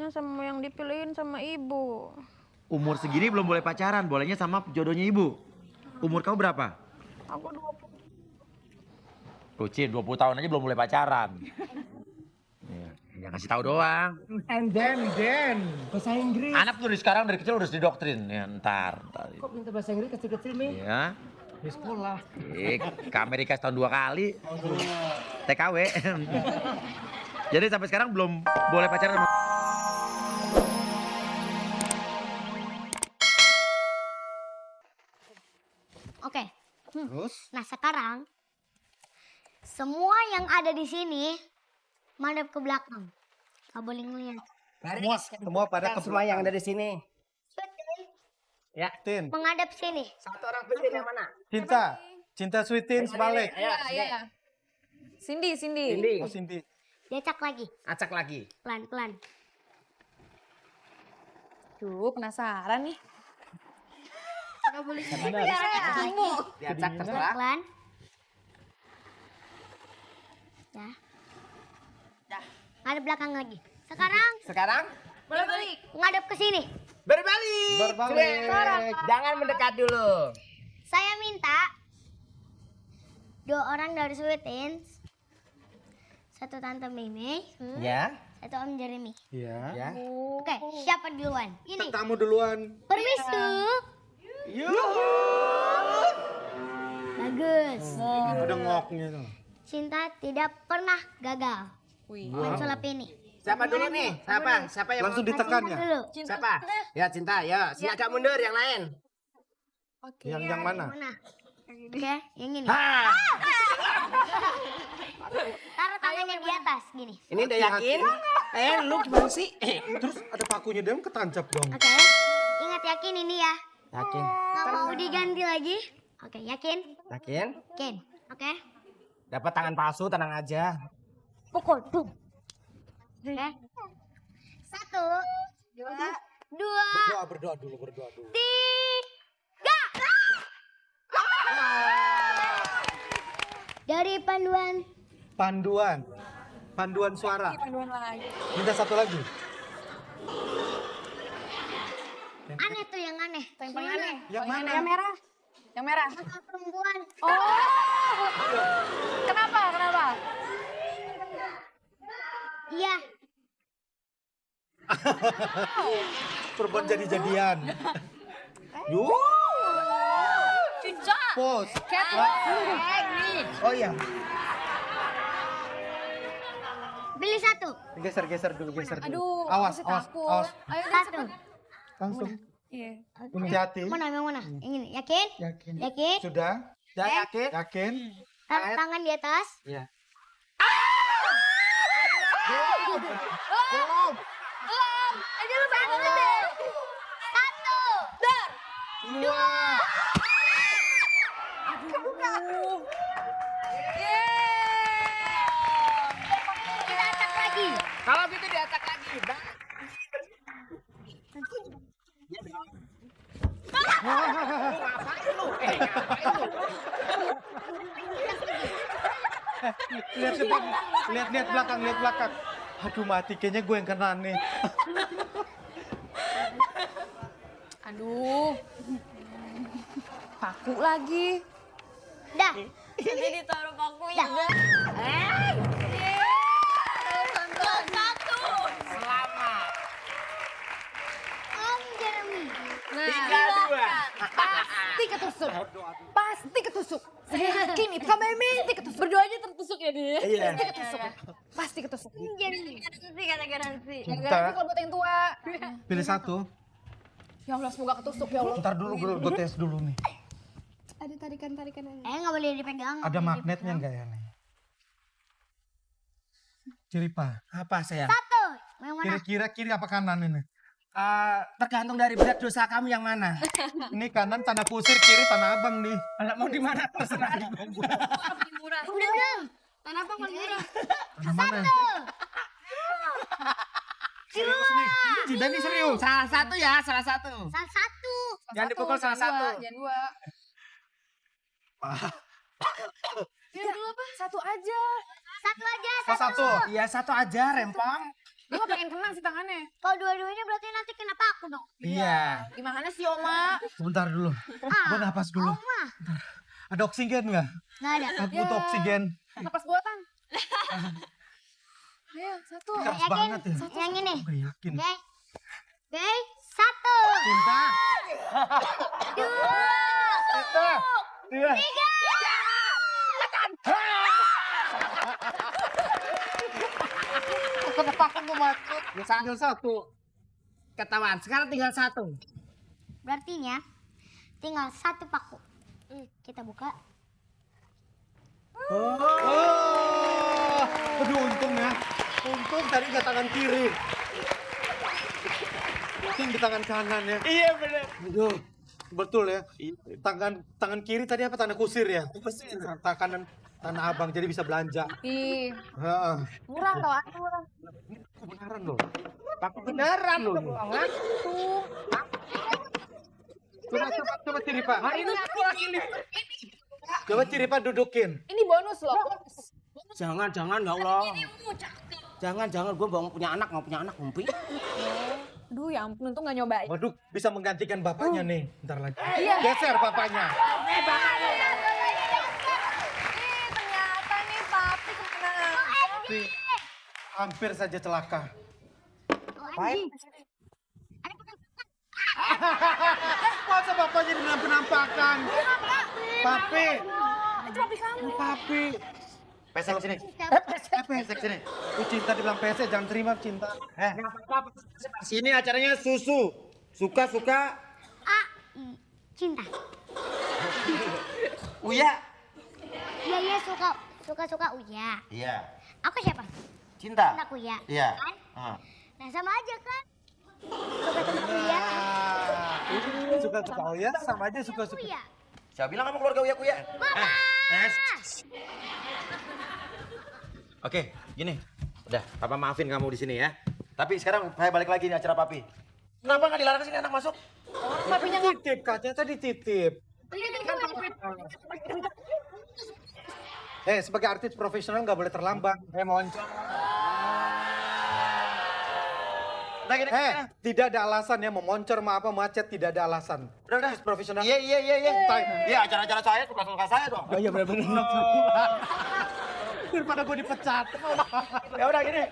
maunya sama yang dipilihin sama ibu. Umur segini belum boleh pacaran, bolehnya sama jodohnya ibu. Umur kamu berapa? Aku 20. Kucing 20 tahun aja belum boleh pacaran. Ya kasih tahu doang. And then bahasa Inggris. Anak tuh sekarang dari kecil udah didoktrin. Ya ntar. Kok minta bahasa Inggris kecil-kecil nih? Ya. Di sekolah. Ke Amerika setahun 2 kali. TKW. Jadi sampai sekarang belum boleh pacaran sama. Oke. Terus? Nah sekarang semua yang ada di sini madep ke belakang. Gak boleh ngeliat. Semua pada semua yang ada di sini. Ya. Tin. Menghadap sini. Satu orang pilih yang mana? Cinta Sweetin sebalik. Iya. Cindy. Oh, Cindy. Diacak lagi. Acak lagi. Pelan-pelan. Duh, penasaran nih. Gak boleh Diacak terserah. pelan. Ya. Ngadep belakang lagi. Sekarang Balik. ngadep ke sini. Berbalik. Jangan mendekat dulu. Saya minta 2 orang dari Sweetins, 1 Tante Mimi, Ya. 1 Om Jeremy. Ya. Oke, siapa duluan? Ini. Kamu duluan. Permisu. Bagus. Ada ngoknya tuh. Cinta tidak pernah gagal. Wih. Main sulap ini. Siapa dulu nih? Siapa yang Langsung Cinta ditekan ya? dulu. Siapa? Ya Cinta, ya. Sini agak mundur yang lain. Oke. Yang mana? Oke, yang ini. Ha! Taruh tangannya di atas gini. Ini udah yakin? Lu gimana sih? Terus ada pakunya dia ketancap dong. Oke. Ingat yakin ini ya. Yakin? Nggak mau diganti lagi. Oke, yakin? Yakin? Yakin. Oke. Dapat tangan palsu, tenang aja. Pukul. Dum. Oke. 1, 2, Berdoa dulu. 3. Dari Panduan suara. Panduan lagi. Minta satu lagi. aneh tuh yang aneh. Yang paling aneh. Yang mana? Yang merah. Yang merah. Kakak perempuan. Oh. Kenapa? Iya. Perempuan jadi-jadian. Yuk. Cinta. Pos. Oh iya. Beli 1. Geser dulu. Aduh, Awas. aku sih takut. Awas. Ayo deh, 1. cepet. Langsung. Iya. Hati-hati. Yang mana? Yang ini. Yakin? Yakin. Yakin? Sudah? Ya yakin? Yakin? Taruh tangan di atas. Iya. Belum. Ayo lu satu deh. 1. Dua. Kita acak lagi. Kalau gitu diacak lagi. Ngapain lu? Lihat belakang. Aduh mati, kayaknya gue yang kena nih. Aduh. Paku lagi. Dah. Nanti ditaruh pakunya. Dah. Selamat. Om Jeremy. 3-2. Pasti ketusuk. Saya yakin itu sama Mimi ketusuk. Berdoanya tertusuk ya dia. Iya. Pasti ketusuk. Om Jeremy. Garansi. Cinta. Kalau buat yang tua. Pilih satu. Ya Allah, semoga ketusuk ya Allah. Ntar dulu gue tes dulu nih. Ada tarikan-tarikan aja. Nggak boleh dipegang. nggak Ada boleh magnetnya dipegang. enggak ya nih? Kiri pak. Apa sayang? 1. Yang mana? Kira-kira kiri apa kanan ini? Tergantung dari berat dosa kamu yang mana. Ini kanan tanah kusir, kiri tanah abang nih. Kalau mau di mana terserah. Udah. Tanah apa paling murah? Tanah mana? Serius nih. Cinta nih serius. Salah satu ya, salah satu. Salah 1. Yang dipukul salah satu. Jangan dua. Ya dulu apa? Satu aja. 1 aja. Salah satu. Iya, satu aja, rempong. Gue gak pengen kena sih tangannya. Kalau dua-duanya berarti nanti kenapa aku dong? Iya. Gimana sih Oma? Sebentar dulu. Gue napas dulu. Oma. Ada oksigen nggak? Nggak ada. Aku butuh oksigen. Napas buatan. Ayo, satu. Keras Yakin? banget ya. Yang ini. Gue yakin. Oke. Oke, 1. Cinta. Dua. Cinta. Iya. 3. Kenapa aku mau mati? Tinggal 1. Ketahuan. Sekarang tinggal 1. Berartinya tinggal 1 paku. Kita buka. Oh, aduh untung ya. Untung tadi nggak tangan kiri. Untung di tangan kanan ya. Iya bener. Aduh, betul ya. Tangan kiri tadi apa tanah kusir ya? Tangan kanan tanah abang jadi bisa belanja. Ih, Heeh. murah tau aku murah. Kebenaran loh. Paku beneran loh. Coba ciri Pak. Hari ini aku lagi nih. Coba ciri Pak dudukin. Ini bonus loh. Jangan ya Allah. Jangan, gue mau punya anak ngumpi. Aduh ya ampun, untung gak nyobain. Waduh, bisa menggantikan bapaknya nih. Ntar lagi. Iya. Geser bapaknya. Ternyata nih papi kena. Tapi hampir saja celaka. OMG. Masa bapaknya dengan penampakan? Papi. Itu papi kamu. Papi. Pesek sini. Pesek sini. Cinta dibilang pesek, jangan terima cinta. Sini acaranya susu. Suka-suka. Cinta. Uya. Iya, suka Uya. Iya. Aku siapa? Cinta. Cinta Uya. Iya. Kan? Ah. Nah, sama aja kan? Suka Uya. Suka-suka Uya sama aja suka-suka. Uya. Siapa bilang kamu keluarga Uya Kuya? Oke, gini. Udah, Papa maafin kamu di sini ya. Tapi sekarang saya balik lagi nih acara Papi. Kenapa nggak dilarang sini anak masuk? Papinya titip, katanya tadi titip. Sebagai artis profesional nggak boleh terlambat. Moncong. Udah gini. Tidak ada alasan ya memoncor mau apa macet tidak ada alasan. Udah. Artis profesional. Iya. Time. Iya, acara-acara saya suka-suka saya dong. Oh iya benar-benar. Daripada gue dipecat. Ya udah gini.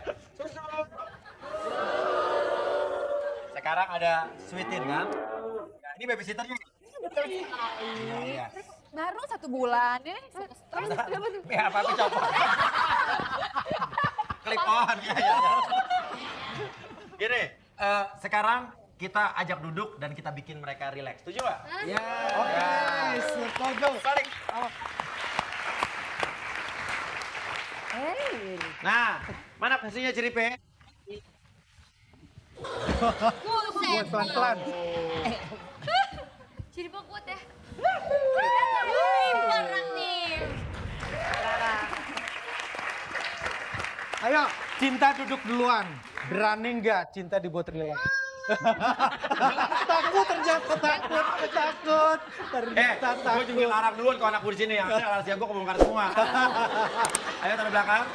Sekarang ada Sweetin kan? Nah, ini babysitternya. Iya. Baru 1 bulan ya. Terus Ya, Papi coba. Klik on. Ya. Gini, sekarang kita ajak duduk dan kita bikin mereka rileks. Setuju nggak? Ya. Oke, setuju. Balik. Nah, mana hasilnya Ciripe? Buat pelan-pelan. jadi kuat ya. Berat nih. Ayo, Cinta duduk duluan. Berani nggak Cinta dibuat rileks? Takut ternyata takut. Ternyata Gue juga larang duluan kalau anak gue di sini ya. Rahasia gue kebongkar semua. Ayo taruh belakang.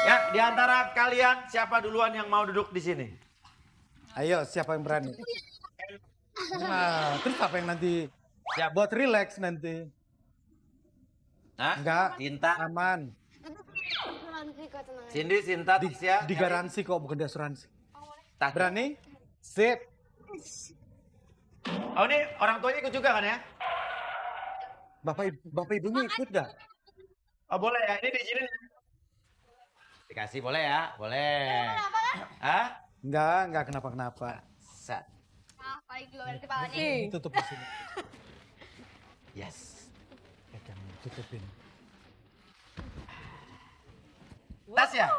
Ya, di antara kalian siapa duluan yang mau duduk di sini? Ayo, siapa yang berani? Nah, terus apa yang nanti buat rileks nanti? Hah? Enggak. Cinta, Aman. Cindy, Cinta, Tisya. Digaransi kok, bukan di asuransi. Tasya. Berani? Sip. Oh ini orang tuanya ikut juga kan ya? Bapak ibunya ikut gak? Oh boleh ya, ini diizinin. Dikasih boleh ya? Boleh. Hah? Enggak kenapa-kenapa. Set. Paling juga dari kepalanya. Tutup di sini. Yes. Pegang, tutupin. Tasya,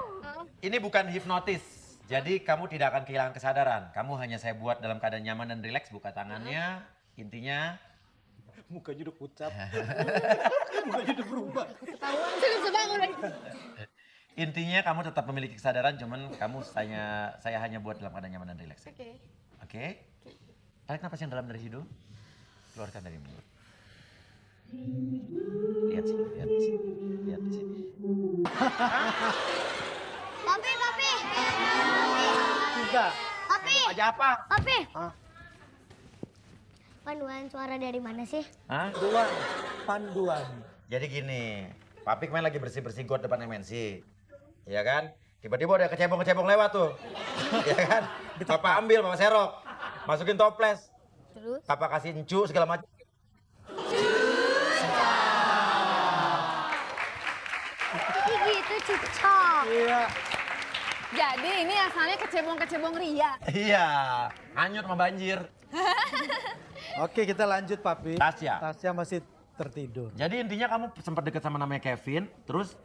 ini bukan hipnotis. Jadi kamu tidak akan kehilangan kesadaran. Kamu hanya saya buat dalam keadaan nyaman dan rileks. Buka tangannya. Intinya. Mukanya udah pucat. Mukanya udah berubah. Ketahuan sih bisa bangun lagi. Intinya kamu tetap memiliki kesadaran. Cuman kamu saya hanya buat dalam keadaan nyaman dan rileks. Oke. Oke? Tarik napas yang dalam dari hidung. Keluarkan dari mulut. Lihat sini, lihat di sini. Lihat di sini. Papi. Tiga. Papi, Aja apa? Papi. Hah? Panduan suara dari mana sih? Hah? Panduan. Jadi gini, Papi kemarin lagi bersih-bersih got depan MNC. Iya kan? Tiba-tiba ada kecebong-kecebong lewat tuh. Iya kan? Papa ambil, Papa serok. Masukin toples. Terus? Papa kasih encu segala macam. Gitu cicok. Iya. Jadi ini asalnya kecebong-kecebong Ria. Iya, hanyut sama banjir. Oke, kita lanjut, Papi. Tasya. Tasya masih tertidur. Jadi intinya kamu sempat deket sama namanya Kevin, terus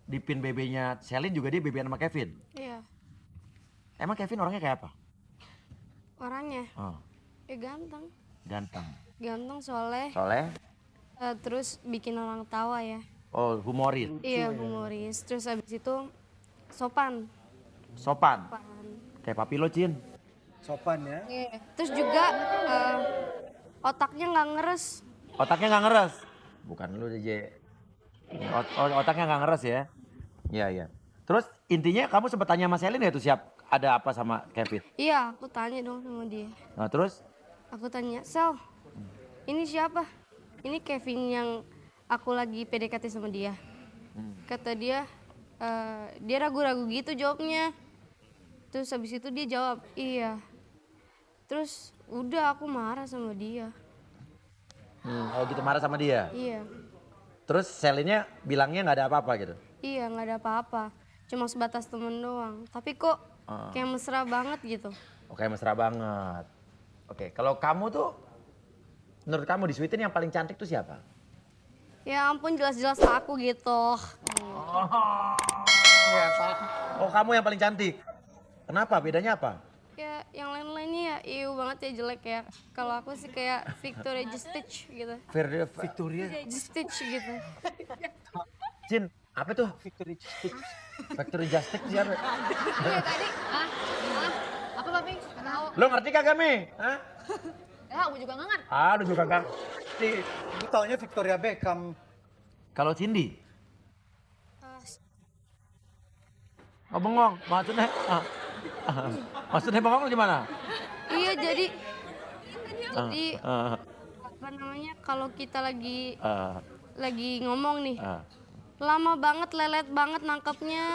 di pin BB-nya Selin juga dia BB sama Kevin. Iya, Emang Kevin orangnya kayak apa? orangnya Oh, ganteng. ganteng. Ganteng, soleh, Soleh? terus bikin orang tawa ya. Oh, humoris. Iya, humoris. Terus habis itu sopan. Sopan. Sopan. Kayak papi lo, Cin. Sopan ya. Iya. Terus juga otaknya nggak ngeres. Otaknya nggak ngeres. Bukan lu, DJ. Otaknya nggak ngeres ya? Iya, iya. Terus intinya kamu sempat tanya sama Selin ya tuh siap ada apa sama Kevin? Iya, aku tanya dong sama dia. Nah terus? Aku tanya, Sel, ini siapa? Ini Kevin yang aku lagi PDKT sama dia. Kata dia, dia ragu-ragu gitu jawabnya. Terus habis itu dia jawab, iya. Terus udah aku marah sama dia. Oh gitu marah sama dia? Iya, Terus Selinnya bilangnya nggak ada apa-apa gitu? iya nggak ada apa-apa. Cuma sebatas temen doang. Tapi kok kayak mesra banget gitu. Oke mesra banget. Oke kalau kamu tuh, menurut kamu di Sweetin yang paling cantik tuh siapa? Ya ampun jelas-jelas aku gitu. Oh kamu yang paling cantik. Kenapa? Bedanya apa? Ya yang lain-lainnya ya iu banget ya jelek ya. Kalau aku sih kayak Victoria Justice gitu. Victoria. Justice gitu. Cin, apa tuh? Victoria. Factory Justice siapa? Iya tadi. Hah? Apa papi? Nggak tahu. Lo ngerti kagak Mi? Hah? Ya, aku juga nggak ngerti. Ah, lu juga kagak. Gue taunya Victoria Beckham. Kalau Cindy? Oh bengong, maksudnya? Maksudnya bengong gimana? Iya jadi apa namanya kalau kita lagi ngomong nih lama banget lelet banget nangkepnya.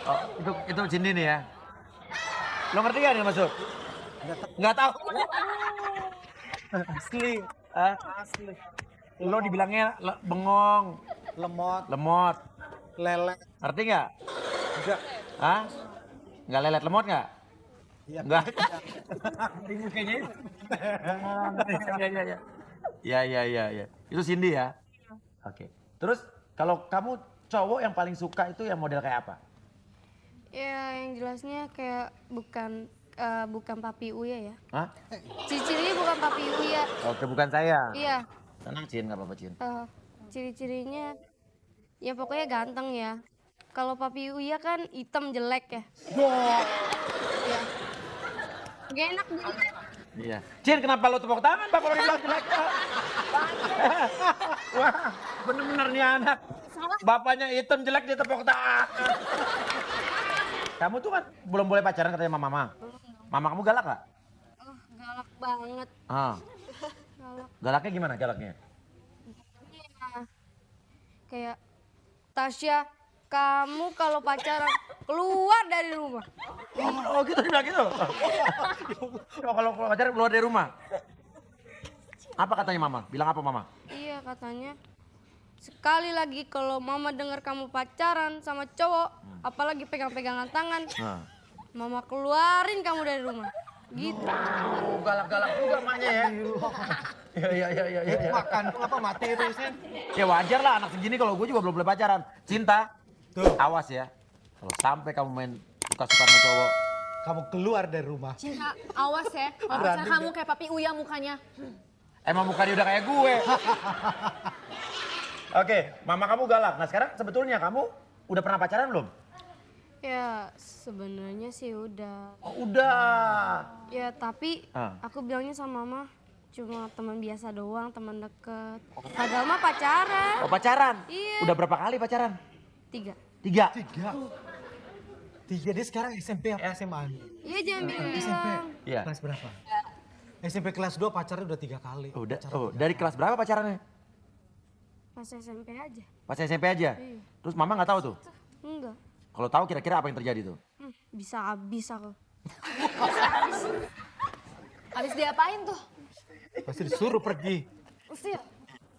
Oh, itu Cindy nih ya. Lo ngerti gak nih maksud? Nggak tahu. Asli. Hah? Asli. Lo dibilangnya bengong, Lemot. lemot. Lele. Ngerti nggak? Enggak. Hah? Nggak lelet lemot nggak? Iya. Nggak. Ini mukanya. Iya. Itu Cindy ya? Oke. Terus kalau kamu cowok yang paling suka itu yang model kayak apa? Ya yang jelasnya kayak bukan Papi Uya ya. Hah? Ciri-cirinya bukan Papi Uya. Oke, bukan saya. Iya. Tenang Cin, nggak apa-apa Cin. Ciri-cirinya ya pokoknya ganteng ya. Kalau Papi Uya kan hitam jelek ya. Iya. Gak enak dilihat. Iya. Cin, kenapa lo tepuk tangan Pak kalau dibilang jelek? Wah, bener-bener nih anak. Bapaknya hitam jelek dia tepuk tangan. Kamu tuh kan belum boleh pacaran katanya sama mama. Mama kamu galak gak? Oh, galak banget. Galak. Galaknya gimana galaknya? Iya. Kayak Tasya, kamu kalau pacaran keluar dari rumah. Oh gitu dia bilang gitu? Oh, kalau pacaran keluar dari rumah? Apa katanya mama? Bilang apa mama? Iya katanya. Sekali lagi kalau mama dengar kamu pacaran sama cowok, apalagi pegang-pegangan tangan, mama keluarin kamu dari rumah. Gitu. Oh, galak-galak juga emaknya ya. Iya. Makan apa materi sih? Ya wajar lah anak segini kalau gue juga belum boleh pacaran. Cinta, Tuh. awas ya. Kalau sampai kamu main suka-suka sama cowok. Kamu keluar dari rumah. Cinta, awas ya. Kalau pacar kamu kayak papi Uya mukanya. Emang muka dia udah kayak gue. Oke, mama kamu galak. Nah sekarang sebetulnya kamu udah pernah pacaran belum? Ya sebenarnya sih udah. Oh, udah. Ya tapi Ah. aku bilangnya sama mama cuma teman biasa doang, teman deket. Padahal mah pacaran. Oh pacaran? Iya. Udah berapa kali pacaran? 3. 3? 3 dia sekarang SMP apa SMA? Iya jangan SMP. bilang-bilang. Iya. Kelas berapa? SMP kelas 2 pacarnya udah 3 kali. Udah. Pacaran Oh, 3 dari kelas berapa pacarannya? Pas SMP aja. Pas SMP aja. Terus mama nggak tahu tuh. Enggak. Kalau tahu kira-kira apa yang terjadi tuh? Bisa habis aku. Habis diapain tuh? Pasti disuruh pergi. Usir.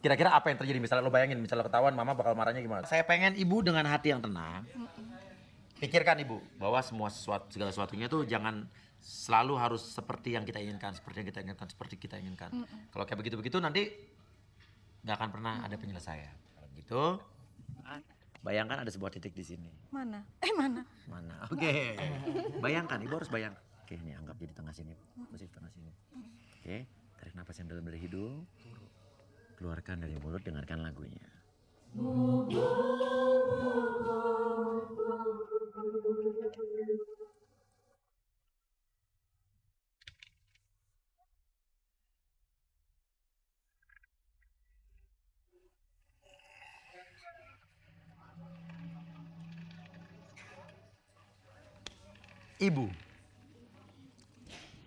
Kira-kira apa yang terjadi? Misalnya lo bayangin, misalnya ketahuan mama bakal marahnya gimana? Saya pengen ibu dengan hati yang tenang. Pikirkan ibu, bahwa segala sesuatunya tuh jangan selalu harus seperti yang kita inginkan, seperti yang kita inginkan, seperti kita inginkan. Kalau kayak begitu-begitu nanti nggak akan pernah ada penyelesaian. Kalau gitu, bayangkan ada sebuah titik di sini. Mana? Mana? Mana? Oke. Bayangkan, ibu harus bayangkan. Oke, ini anggap jadi tengah sini. Posisi tengah sini. Oke, tarik napas yang dalam dari hidung. Keluarkan dari mulut, dengarkan lagunya. Ibu,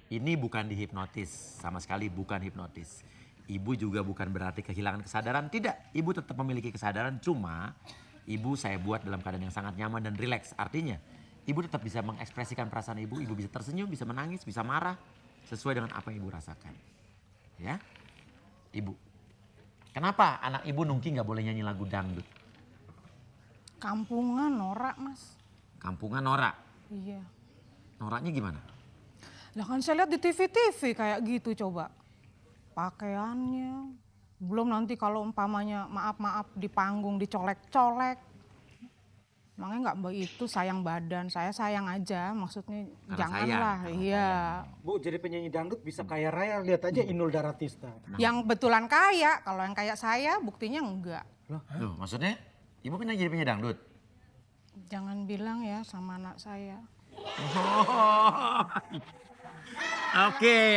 ini bukan dihipnotis, sama sekali bukan hipnotis. Ibu juga bukan berarti kehilangan kesadaran, tidak. Ibu tetap memiliki kesadaran, cuma ibu saya buat dalam keadaan yang sangat nyaman dan rileks. Artinya, ibu tetap bisa mengekspresikan perasaan ibu bisa tersenyum, bisa menangis, bisa marah, sesuai dengan apa yang ibu rasakan. Ya, ibu. Kenapa anak ibu Nungki nggak boleh nyanyi lagu dangdut? Kampungan norak, Mas. Kampungan norak. Iya. Noraknya gimana? Lah kan saya lihat di TV-TV kayak gitu coba. Pakaiannya. Belum nanti kalau umpamanya maaf-maaf di panggung dicolek-colek. Makanya nggak begitu sayang badan. Saya sayang aja maksudnya Karena janganlah. sayang. Iya. Bu, jadi penyanyi dangdut bisa kaya raya. Lihat aja Inul Daratista. Yang betulan kaya. Kalau yang kayak saya buktinya enggak. Loh, maksudnya ibu kan jadi penyanyi dangdut? Jangan bilang ya sama anak saya. Oke,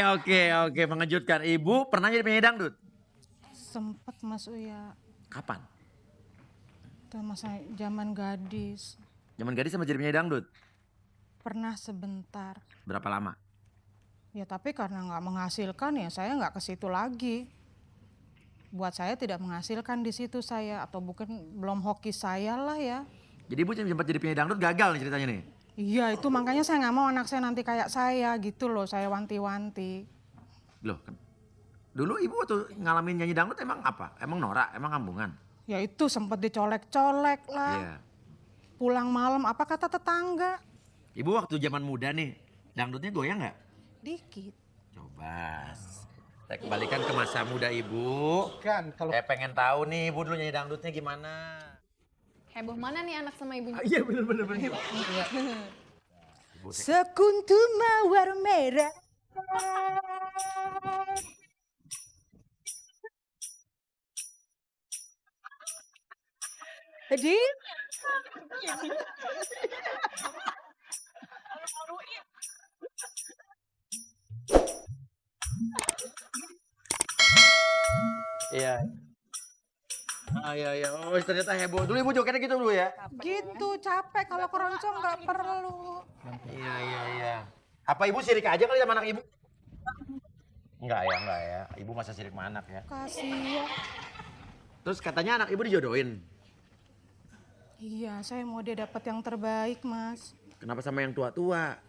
mengejutkan. Ibu pernah jadi penyanyi dangdut? Sempet Mas Uya. Kapan? Itu masa zaman gadis. Zaman gadis sama jadi penyanyi dangdut? Pernah sebentar. Berapa lama? Ya tapi karena nggak menghasilkan ya saya nggak ke situ lagi. Buat saya tidak menghasilkan di situ saya atau bukan belum hoki saya lah ya. Jadi ibu sempat jadi penyanyi dangdut gagal nih ceritanya nih? Iya itu makanya saya nggak mau anak saya nanti kayak saya gitu loh, saya wanti-wanti. Loh, dulu ibu waktu ngalamin nyanyi dangdut emang apa? Emang norak? Emang kampungan? Ya itu sempat dicolek-colek lah. Iya. Pulang malam apa kata tetangga? Ibu waktu zaman muda nih, dangdutnya goyang nggak? Dikit. Coba. Saya kembalikan ke masa muda ibu. Kan kalau Saya pengen tahu nih ibu dulu nyanyi dangdutnya gimana? Heboh mana nih anak sama ibunya? iya bener. Sekuntum mawar merah. Jadi Iya. Iya. Oh ternyata heboh. Dulu ibu jogetnya gitu dulu ya? gitu capek kalau keroncong nggak perlu. Iya. Apa ibu sirik aja kali sama anak ibu? Enggak ya. Ibu masa sirik sama anak ya? Kasihan. Terus katanya anak ibu dijodohin. Iya, saya mau dia dapat yang terbaik, Mas. Kenapa sama yang tua-tua?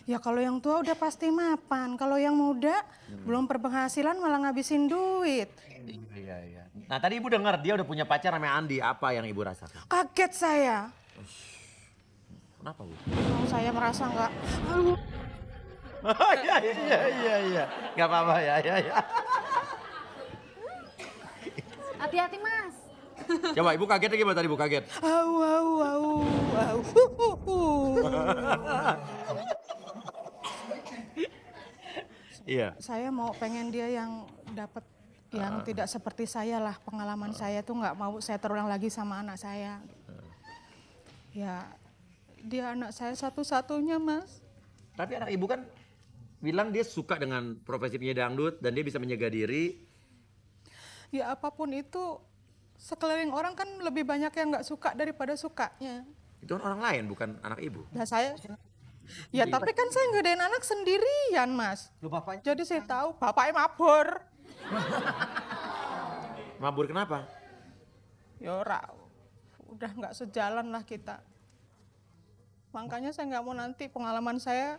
Ya kalau yang tua udah pasti mapan. Kalau yang muda belum berpenghasilan malah ngabisin duit. Iya. Nah tadi ibu dengar dia udah punya pacar namanya Andi. Apa yang ibu rasakan? Kaget saya. Kenapa bu? Saya merasa nggak. Iya. Gak apa-apa ya. Hati-hati Mas. Coba ibu kagetnya gimana tadi ibu kaget? Au. Iya. Saya mau pengen dia yang dapat yang tidak seperti saya lah. Pengalaman saya tuh nggak mau saya terulang lagi sama anak saya. Ya, dia anak saya satu-satunya, Mas. Tapi anak ibu kan bilang dia suka dengan profesi penyanyi dangdut dan dia bisa menjaga diri. Ya apapun itu, sekeliling orang kan lebih banyak yang nggak suka daripada sukanya. Itu kan orang lain, bukan anak ibu. Nah saya, ya tapi kan saya ngedein anak sendirian mas. Lu bapaknya? Jadi saya tahu bapaknya mabur. Mabur kenapa? Ya udah nggak sejalan lah kita. Makanya saya nggak mau nanti pengalaman saya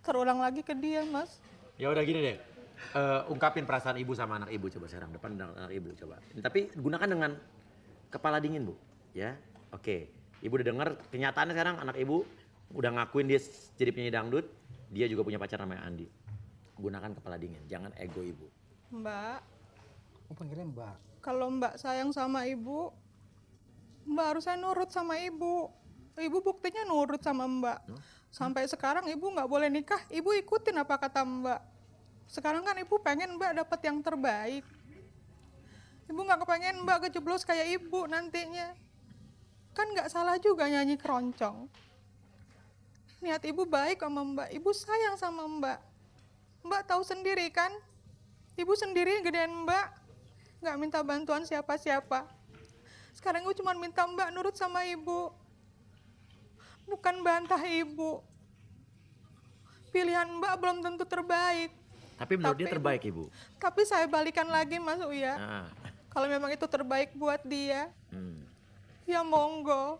terulang lagi ke dia mas. Ya udah gini deh. Ungkapin perasaan ibu sama anak ibu coba sekarang, depan anak ibu coba. Tapi gunakan dengan kepala dingin Bu, ya. Oke, ibu udah dengar kenyataannya sekarang anak ibu udah ngakuin dia jadi penyanyi dangdut, dia juga punya pacar namanya Andi. Gunakan kepala dingin, jangan ego ibu. Mbak, Aku panggilnya Mbak. kalau mbak sayang sama ibu, mbak harusnya nurut sama ibu. Ibu buktinya nurut sama mbak. Sampai sekarang ibu nggak boleh nikah, ibu ikutin apa kata mbak. Sekarang kan ibu pengen mbak dapat yang terbaik. Ibu nggak kepengen mbak kejeblos kayak ibu nantinya. Kan nggak salah juga nyanyi keroncong. Niat ibu baik sama mbak, ibu sayang sama mbak. Mbak tahu sendiri kan, ibu sendiri gedein mbak, nggak minta bantuan siapa-siapa. Sekarang ibu cuma minta mbak nurut sama ibu, bukan bantah ibu. Pilihan mbak belum tentu terbaik. Tapi menurut dia terbaik ibu. Tapi saya balikan lagi Mas Uya. Nah, Kalau memang itu terbaik buat dia, hmm, ya monggo.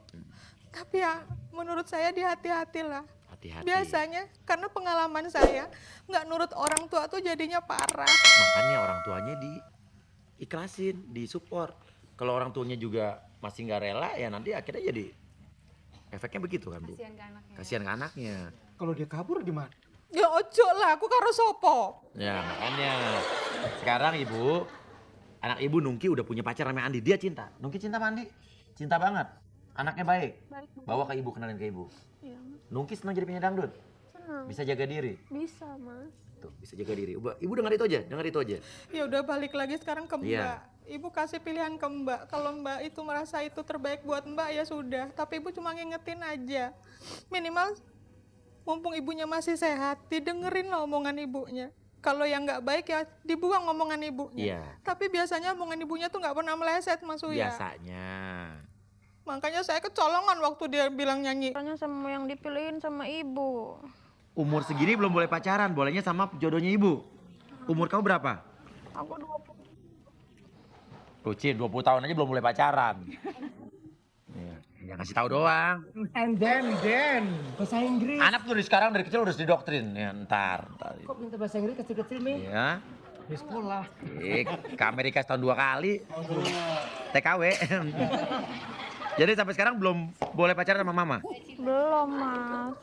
Tapi ya menurut saya dihati-hatilah. hati-hati. Biasanya karena pengalaman saya nggak nurut orang tua tuh jadinya parah. Makanya orang tuanya diikhlasin, disupport. Kalau orang tuanya juga masih nggak rela, ya nanti akhirnya jadi efeknya begitu kan Bu. Kasihan ke anaknya. Kasihan ke anaknya. Kalau dia kabur gimana? Ya ojo lah, aku karo sopo. Ya makanya sekarang ibu, anak ibu Nungki udah punya pacar namanya Andi. Dia cinta. Nungki cinta sama Andi? Cinta banget. Anaknya baik. Bawa ke ibu, kenalin ke ibu. Iya, Nungki senang jadi penyanyi dangdut. senang. Bisa jaga diri. Bisa, Mas. Tuh, bisa jaga diri. Ibu dengar itu aja, dengar itu aja. Ya udah balik lagi sekarang ke Mbak. Iya. Ibu kasih pilihan ke Mbak. Kalau Mbak itu merasa itu terbaik buat Mbak ya sudah. Tapi Ibu cuma ngingetin aja. Minimal mumpung ibunya masih sehat, didengerin lah omongan ibunya. Kalau yang nggak baik ya dibuang omongan ibunya. Iya. Tapi biasanya omongan ibunya tuh nggak pernah meleset Mas Uya. Biasanya. Makanya saya kecolongan waktu dia bilang nyanyi. Soalnya sama yang dipilihin sama ibu. Umur segini belum boleh pacaran, bolehnya sama jodohnya ibu. Umur kamu berapa? Aku 20. Kucing, 20 tahun aja belum boleh pacaran. Iya, ya kasih tahu doang. And then bahasa Inggris. Anak tuh dari sekarang dari kecil udah didoktrin. Ya ntar. Kok minta bahasa Inggris kecil-kecil nih? Ya. Di sekolah. Ke Amerika setahun 2 kali. TKW. Jadi sampai sekarang belum boleh pacaran sama mama? Belum, Mas.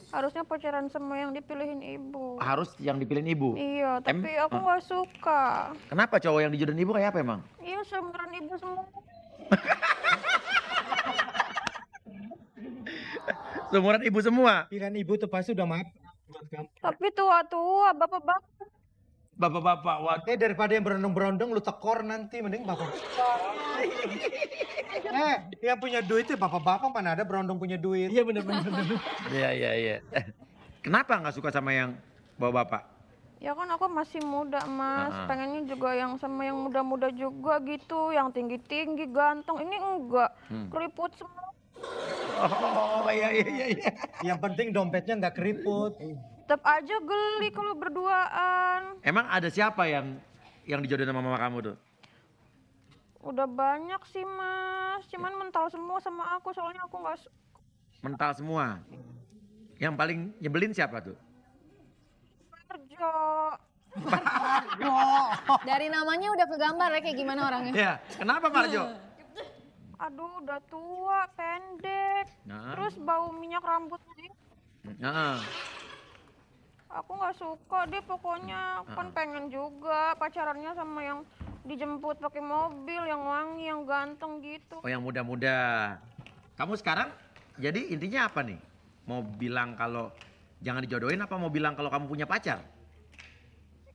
Harusnya pacaran sama yang dipilihin ibu. Harus yang dipilihin ibu. Iya, tapi aku nggak suka. Kenapa cowok yang dijodohin ibu kayak apa emang? Iya, seumuran ibu semua. Seumuran ibu semua. Pilihan ibu tuh pasti udah maaf buat kamu. Tapi tua-tua, bapak-bapak. Bapak-bapak, wah. Daripada yang berondong-berondong lu tekor nanti, mending bapak. Yang punya duit itu bapak-bapak, mana ada berondong punya duit. Iya bener-bener. Iya. Kenapa nggak suka sama yang bawa bapak? Ya kan aku masih muda, Mas. Pengennya juga yang sama yang muda-muda juga gitu. Yang tinggi-tinggi, ganteng. Ini enggak. Keriput semua. Oh iya. Yang penting dompetnya nggak keriput. Tetap aja geli kalau berduaan. Emang ada siapa yang dijodohin sama mama kamu tuh? Udah banyak sih, Mas. Cuman mental semua sama aku. Soalnya aku nggak Mental semua. Yang paling nyebelin siapa tuh? kerja. Dari namanya udah kegambar ya kayak gimana orangnya. Ya, kenapa Marjo? Aduh, udah tua, pendek. Nah. Terus bau minyak rambutnya. Nah, Aku nggak suka deh pokoknya. Kan pengen juga pacarannya sama yang dijemput pakai mobil, yang wangi, yang ganteng gitu. oh yang muda-muda. Kamu sekarang jadi intinya apa nih? Mau bilang kalau jangan dijodohin apa mau bilang kalau kamu punya pacar?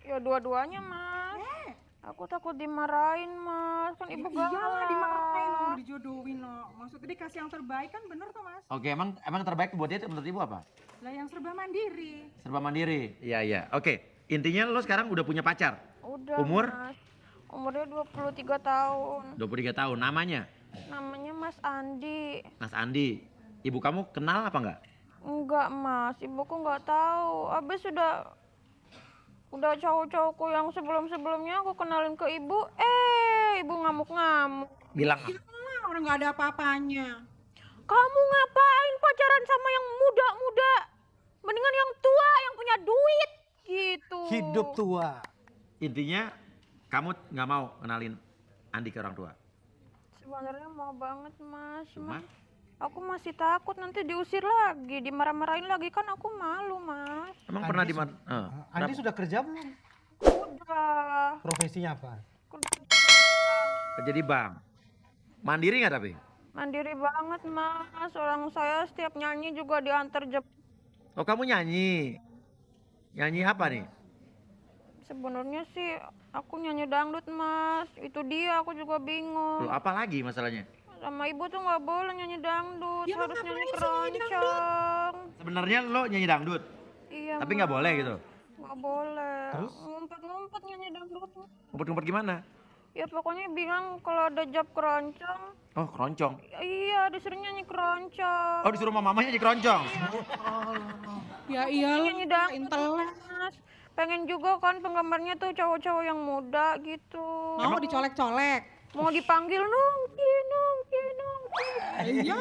Ya dua-duanya, Mas. Aku takut dimarahin, Mas. Kan ibu galak. Iyalah dimarahin mau dijodohin no. Maksudnya dikasih yang terbaik kan bener tuh Mas. Oke, emang terbaik buat dia menurut ibu apa? Lah yang serba mandiri. Serba mandiri. Iya. Oke, intinya lo sekarang udah punya pacar. Udah, Umur? Mas. Umurnya 23 tahun. 23 tahun. Namanya Namanya Mas Andi. Mas Andi. Ibu kamu kenal apa enggak? Enggak mas, ibuku nggak tahu. Abis udah cowok-cowokku yang sebelum-sebelumnya aku kenalin ke ibu, ibu ngamuk-ngamuk. Bilang Orang nggak ada apa-apanya. Kamu ngapain pacaran sama yang muda-muda? Mendingan yang tua, yang punya duit gitu. Hidup tua. intinya kamu nggak mau kenalin Andi ke orang tua. Sebenarnya mau banget mas, Cuma aku masih takut nanti diusir lagi, dimarah-marahin lagi, kan aku malu mas. emang Andi pernah di su- Andi sudah kerja belum? Udah. Profesinya apa? kerja di bank. Mandiri nggak tapi? Mandiri banget mas, orang saya setiap nyanyi juga diantar Oh kamu nyanyi? Nyanyi apa nih? Sebenarnya sih aku nyanyi dangdut mas, itu dia aku juga bingung. Loh apa lagi masalahnya? Sama ibu tuh nggak boleh nyanyi dangdut, Ya, harus ngapain nyanyi sih nyanyi keroncong. Sebenarnya lo nyanyi dangdut, Iya. tapi nggak Mas. boleh gitu. Nggak boleh. Terus? Ngumpet-ngumpet nyanyi dangdut. Ngumpet-ngumpet gimana? Ya pokoknya bilang kalau ada job keroncong, Oh keroncong. iya disuruh nyanyi keroncong. Oh disuruh mamanya nyanyi keroncong. Ya iyalah, Nyanyi dangdut intelek. mas. Pengen juga kan penggemarnya tuh cowok-cowok yang muda gitu. Mau dicolek-colek. Mau dipanggil nungki, nungki, nungki. Iya.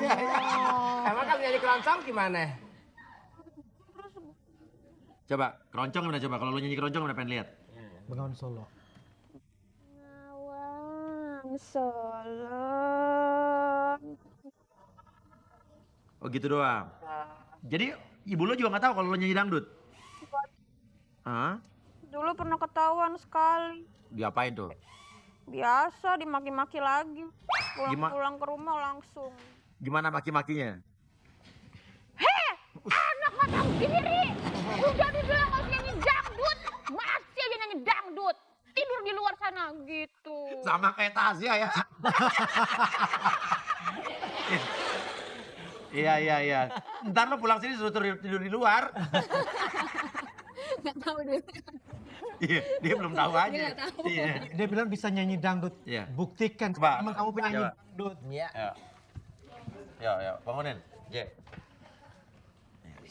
Emang kamu nyanyi keroncong gimana? Coba keroncong gimana coba? Kalau lo nyanyi keroncong gimana pengen lihat? Bengawan Solo. Ngawang Solo. Oh gitu doang. Jadi ibu lo juga nggak tahu kalau lo nyanyi dangdut? Hah? Dulu pernah ketahuan sekali. Diapain tuh? Biasa dimaki-maki lagi. Gima- Pulang-pulang ke rumah langsung. Gimana maki-makinya? Anak gak tahu diri. Udah dibilang harus nyanyi dangdut, masih aja nyanyi dangdut. Tidur di luar sana gitu. Sama kayak Tasya ya. Iya. Ntar lo pulang sini suruh tidur di luar. Gak tahu deh. Iya, dia belum tahu aja. Dia nggak tahu. Iya. Dia bilang bisa nyanyi dangdut. Iya. Buktikan. Coba. Emang kamu penyanyi Coba. dangdut. Iya. Yo, bangunin. J.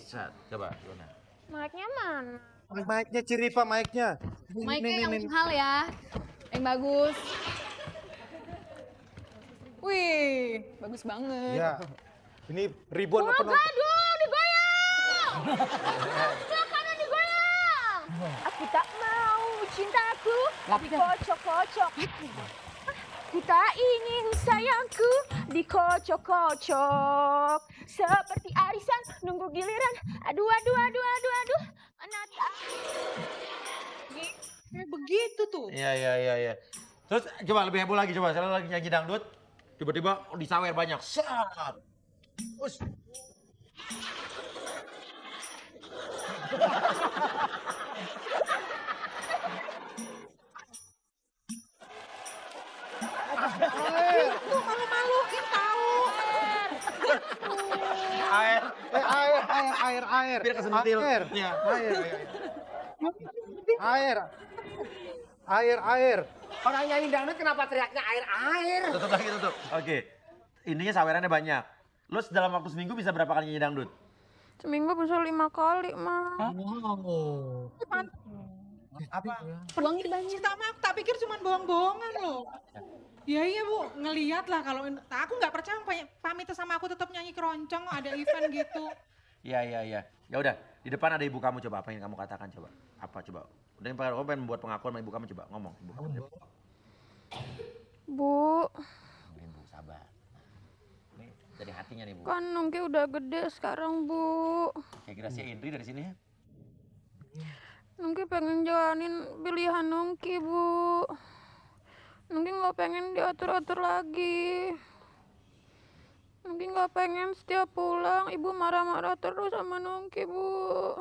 Set, coba gimana? Mic-nya mana? Mic-nya ciri pak, mic-nya. Mic-nya yang mahal ya. Yang bagus. Wih, bagus banget. Ya. Ini ribuan penonton. Aduh, digoyang! Makanan digoyang! Aku tak mau cintaku dikocok-kocok. Aku tak ingin sayangku dikocok-kocok. Seperti arisan nunggu giliran. Aduh. Mana tahu. Kayak begitu tuh. Iya. Terus coba lebih heboh lagi coba. Saya lagi nyanyi dangdut, tiba-tiba disawer banyak. Set. Us. Itu malu-maluin tahu. Air. Air. Biar kesentil. Air. Iya. Air. Orang nyanyi dangdut kenapa teriaknya air? Tutup lagi tutup. Oke. Intinya sawerannya banyak. Lo dalam waktu seminggu bisa berapa kali nyanyi dangdut? Seminggu bisa 5 kali, Mas. Wow. Apa? Peluangnya banyak. Cinta sama aku tak pikir cuma bohong-bohongan loh. Ya iya bu, ngeliat lah kalau aku nggak percaya pamit sama aku tetap nyanyi keroncong ada event gitu. Iya. Ya udah, di depan ada ibu kamu coba apa yang kamu katakan coba. Apa coba? Udah yang kamu pengen membuat pengakuan sama ibu kamu coba ngomong ibu kamu. Coba. Bu, Bu sabar. Ini dari hatinya nih Bu. kan Nungki udah gede sekarang, Bu. Kayak kira si Indri dari sini ya. Nungki pengen jalanin pilihan Nungki, Bu. Nungki nggak pengen diatur-atur lagi. Nungki nggak pengen setiap pulang ibu marah-marah terus sama Nungki, Bu.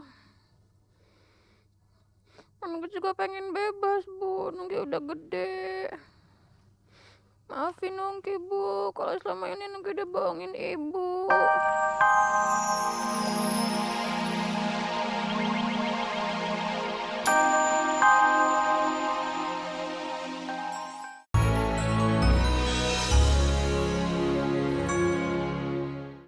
Nungki juga pengen bebas, Bu. Nungki udah gede. Maafin Nungki, Bu. Kalau selama ini Nungki udah bohongin ibu.